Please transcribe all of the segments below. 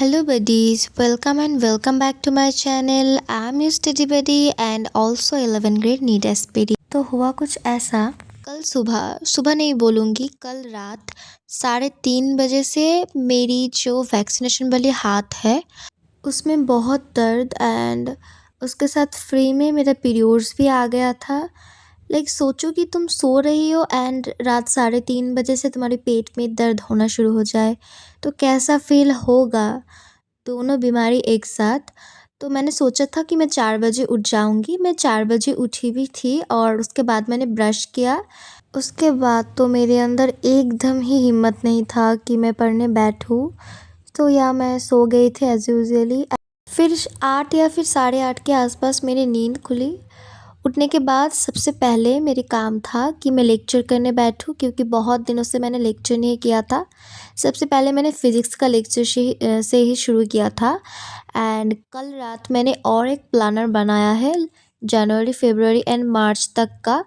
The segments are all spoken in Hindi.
Hello buddies, welcome and welcome back to my channel. I'm your study buddy and also 11th grade need SPD। तो हुआ कुछ ऐसा, कल सुबह सुबह नहीं बोलूँगी, कल रात 3:30 बजे से मेरी जो वैक्सीनेशन वाली हाथ है उसमें बहुत दर्द एंड उसके साथ फ्री में मेरा पीरियड्स भी आ गया था। सोचो कि तुम सो रही हो एंड रात 3:30 बजे से तुम्हारे पेट में दर्द होना शुरू हो जाए तो कैसा फील होगा। दोनों बीमारी एक साथ। तो मैंने सोचा था कि मैं 4 बजे उठ जाऊंगी। मैं 4 बजे उठी भी थी और उसके बाद मैंने ब्रश किया। उसके बाद तो मेरे अंदर एकदम ही हिम्मत नहीं था कि मैं पढ़ने बैठूं। तो या मैं सो गई थी एज यूजुअली। फिर 8 या फिर 8:30 के आसपास मेरी नींद खुली। उठने के बाद सबसे पहले मेरे काम था कि मैं लेक्चर करने बैठूं, क्योंकि बहुत दिनों से मैंने लेक्चर नहीं किया था। सबसे पहले मैंने फ़िज़िक्स का लेक्चर से ही शुरू किया था एंड कल रात मैंने और एक प्लानर बनाया है जनवरी, फरवरी एंड मार्च तक का,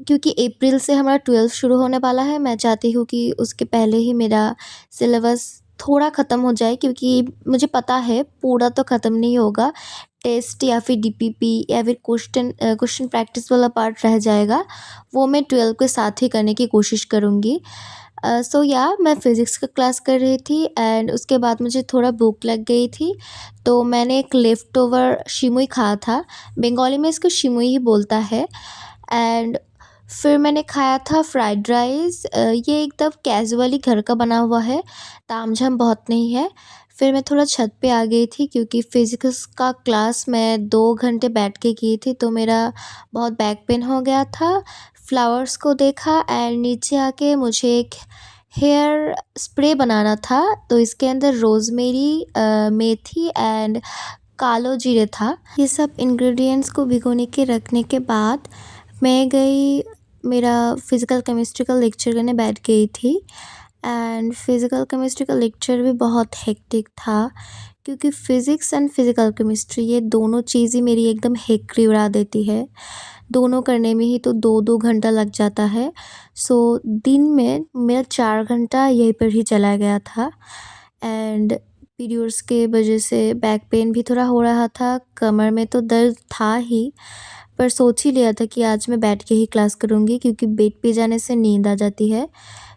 क्योंकि अप्रैल से हमारा 12th शुरू होने वाला है। मैं चाहती हूँ कि उसके पहले ही मेरा सिलेबस थोड़ा ख़त्म हो जाए, क्योंकि मुझे पता है पूरा तो ख़त्म नहीं होगा। टेस्ट या फिर डीपीपी या फिर क्वेश्चन प्रैक्टिस वाला पार्ट रह जाएगा, वो मैं 12 के साथ ही करने की कोशिश करूँगी। सो या मैं फ़िज़िक्स का क्लास कर रही थी एंड उसके बाद मुझे थोड़ा भूख लग गई थी, तो मैंने एक लेफ़्ट ओवर शिमुई खाया था। बंगाली में इसको शिमुई ही बोलता है। एंड फिर मैंने खाया था फ्राइड राइस। ये एकदम कैजुअली घर का बना हुआ है, तामझाम बहुत नहीं है। फिर मैं थोड़ा छत पे आ गई थी, क्योंकि फ़िज़िक्स का क्लास मैं 2 घंटे बैठ के की थी, तो मेरा बहुत बैक पेन हो गया था। फ्लावर्स को देखा एंड नीचे आके मुझे एक हेयर स्प्रे बनाना था, तो इसके अंदर रोज़मेरी, मेथी एंड कालो जीरे था। ये सब इंग्रेडिएंट्स को भिगोने के रखने के बाद मैं गई, मेरा फ़िज़िकल केमिस्ट्री का लेक्चर करने बैठ गई थी। एंड फ़िज़िकल केमिस्ट्री का लेक्चर भी बहुत हेक्टिक था, क्योंकि फ़िज़िक्स एंड फ़िज़िकल केमिस्ट्री ये दोनों चीज़ ही मेरी एकदम हेक्कड़ी उड़ा देती है। दोनों करने में ही तो 2-2 घंटा लग जाता है। सो दिन में मेरा 4 घंटा यहीं पर ही चला गया था। एंड पीरियड्स के वजह से बैक पेन भी थोड़ा हो रहा था, कमर में तो दर्द था ही, पर सोच ही लिया था कि आज मैं बैठ के ही क्लास करूँगी, क्योंकि बेड पे जाने से नींद आ जाती है।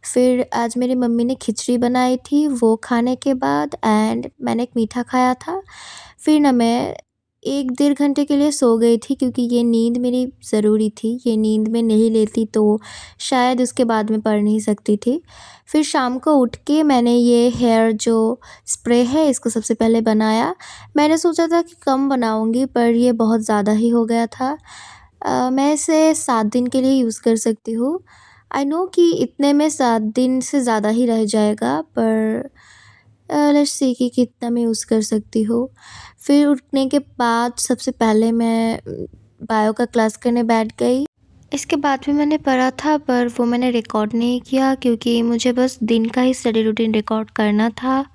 फिर आज मेरी मम्मी ने खिचड़ी बनाई थी, वो खाने के बाद एंड मैंने एक मीठा खाया था। फिर ना मैं 1 डेढ़ घंटे के लिए सो गई थी, क्योंकि ये नींद मेरी ज़रूरी थी। ये नींद मैं नहीं लेती तो शायद उसके बाद मैं पढ़ नहीं सकती थी। फिर शाम को उठ के मैंने ये हेयर जो स्प्रे है इसको सबसे पहले बनाया। मैंने सोचा था कि कम बनाऊँगी, पर ये बहुत ज़्यादा ही हो गया था। मैं इसे 7 दिन के लिए यूज़ कर सकती हूँ। आई नो कि इतने में 7 दिन से ज़्यादा ही रह जाएगा, पर लेट्स सी कि कितना मैं यूज़ कर सकती हूँ। फिर उठने के बाद सबसे पहले मैं बायो का क्लास करने बैठ गई। इसके बाद भी मैंने पढ़ा था, पर वो मैंने रिकॉर्ड नहीं किया, क्योंकि मुझे बस दिन का ही स्टडी रूटीन रिकॉर्ड करना था।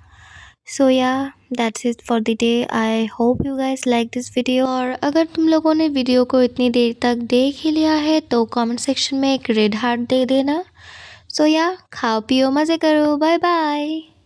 सो या that's it for the day. I hope you guys like this video. और अगर तुम लोगों ने वीडियो को इतनी देर तक देख ही लिया है तो कमेंट सेक्शन में एक रेड हार्ट दे देना। सो या खाओ पियो मज़े करो, बाय बाय।